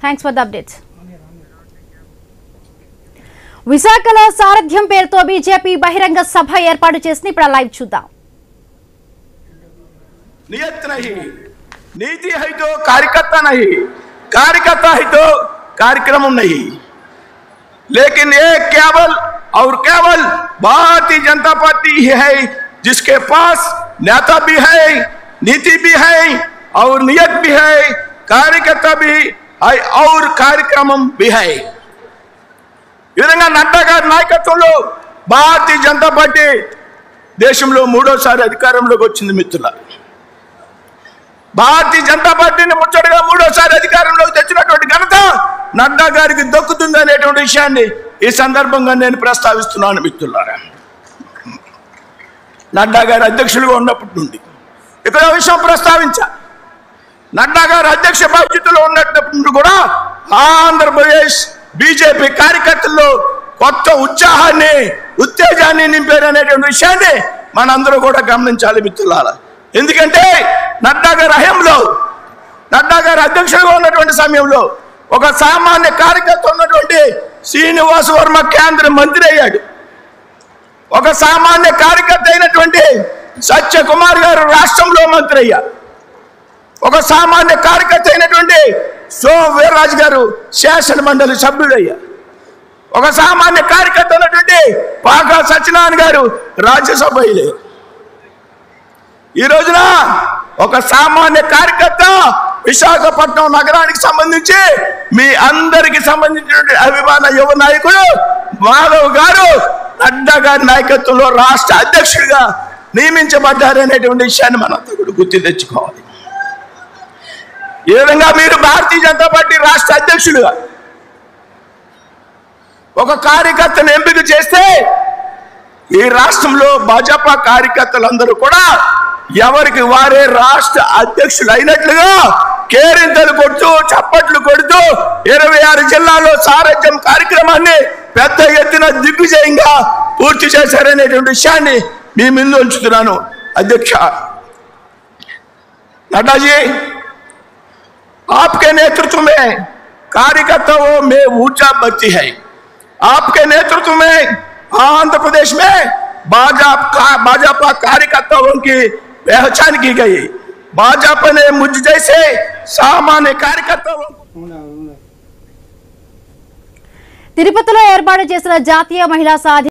Thanks for the updates. విశాఖలో సారథ్యం పేరుతో బీజేపీ బహిరంగ సభ ఏర్పాటు చేసి ఇప్పుడు లైవ్ చూద్దాం. नियत नहीं, नीति है तो कार्यकर्ता नहीं, कार्यकर्ता है तो कार्यक्रम नहीं, लेकिन ये केवल और केवल भारतीय जनता पार्टी ही है जिसके पास नेता भी है, नीति भी है और नियत भी है, कार्यकर्ता भी है और कार्यक्रम भी है. ఈ విధంగా నడ్డా గారి నాయకత్వంలో భారతీయ జనతా పార్టీ దేశంలో మూడోసారి అధికారంలోకి వచ్చింది మిత్రుల. భారతీయ జనతా పార్టీని ముచ్చటగా మూడోసారి అధికారంలోకి తెచ్చినటువంటి ఘనత నడ్డా గారికి దక్కుతుంది అనేటువంటి విషయాన్ని ఈ సందర్భంగా నేను ప్రస్తావిస్తున్నాను మిత్రులారా. నడ్డా గారు అధ్యక్షులుగా ఉన్నప్పటి నుండి ఇక్కడ విషయం ప్రస్తావించా. నడ్డా గారు అధ్యక్ష బాధ్యతలో ఉన్నప్పుడు కూడా ఆంధ్రప్రదేశ్ బీజేపీ కార్యకర్తల్లో కొత్త ఉత్సాహాన్ని ఉత్తేజాన్ని నింపారనేటువంటి విషయాన్ని మనందరూ కూడా గమనించాలి మిత్రులారా. ఎందుకంటే నడ్డా గారి హయాంలో, నడ్డా గారు అధ్యక్షుడిగా ఉన్నటువంటి సమయంలో ఒక సామాన్య కార్యకర్త ఉన్నటువంటి శ్రీనివాస్ వర్మ కేంద్ర మంత్రి అయ్యాడు. ఒక సామాన్య కార్యకర్త అయినటువంటి సత్యకుమార్ గారు రాష్ట్రంలో మంత్రి అయ్యారు. ఒక సామాన్య కార్యకర్త అయినటువంటి సోమ వీర్రాజు గారు శాసన మండలి సభ్యుడయ్యారు. ఒక సామాన్య కార్యకర్త అయినటువంటి పాకా సత్యనారాయణ గారు రాజ్యసభ అయ్యారు. ఈ రోజున ఒక సామాన్య కార్యకర్త విశాఖపట్నం నగరానికి సంబంధించి మీ అందరికి సంబంధించినటువంటి అభిమాన యువ నాయకుడు మాధవ్ గారు నడ్డా గారి నాయకత్వంలో రాష్ట్ర అధ్యక్షుడిగా నియమించబడ్డారనేటువంటి విషయాన్ని మనంతా కూడా గుర్తు తెచ్చుకోవాలి. ఈ విధంగా మీరు భారతీయ జనతా పార్టీ రాష్ట్ర అధ్యక్షుడిగా ఒక కార్యకర్తను ఎంపిక చేస్తే ఈ రాష్ట్రంలో భాజపా కార్యకర్తలందరూ కూడా ఎవరికి వారే రాష్ట్ర అధ్యక్షులు అయినట్లుగా కేరింతలు కొడుతూ చప్పట్లు కొడుతూ 26 జిల్లాల్లో సారథ్యం కార్యక్రమాన్ని పెద్ద ఎత్తున దిగ్విజయంగా పూర్తి చేశారనేటువంటి విషయాన్ని మీ ముందు ఉంచుతున్నాను. అధ్యక్ష నడ్డాజీ, आपके नेतृत्व में कार्यकर्ताओं में ऊर्जा बढ़ती है. आपके नेतृत्व में आंध्र प्रदेश में भाजपा कार्यकर्ताओं की पहचान की गई. भाजपा ने मुझ जैसे सामान्य कार्यकर्ताओं తిరుపతిలో ఏర్పాటు చేసిన జాతీయ మహిళా సాధి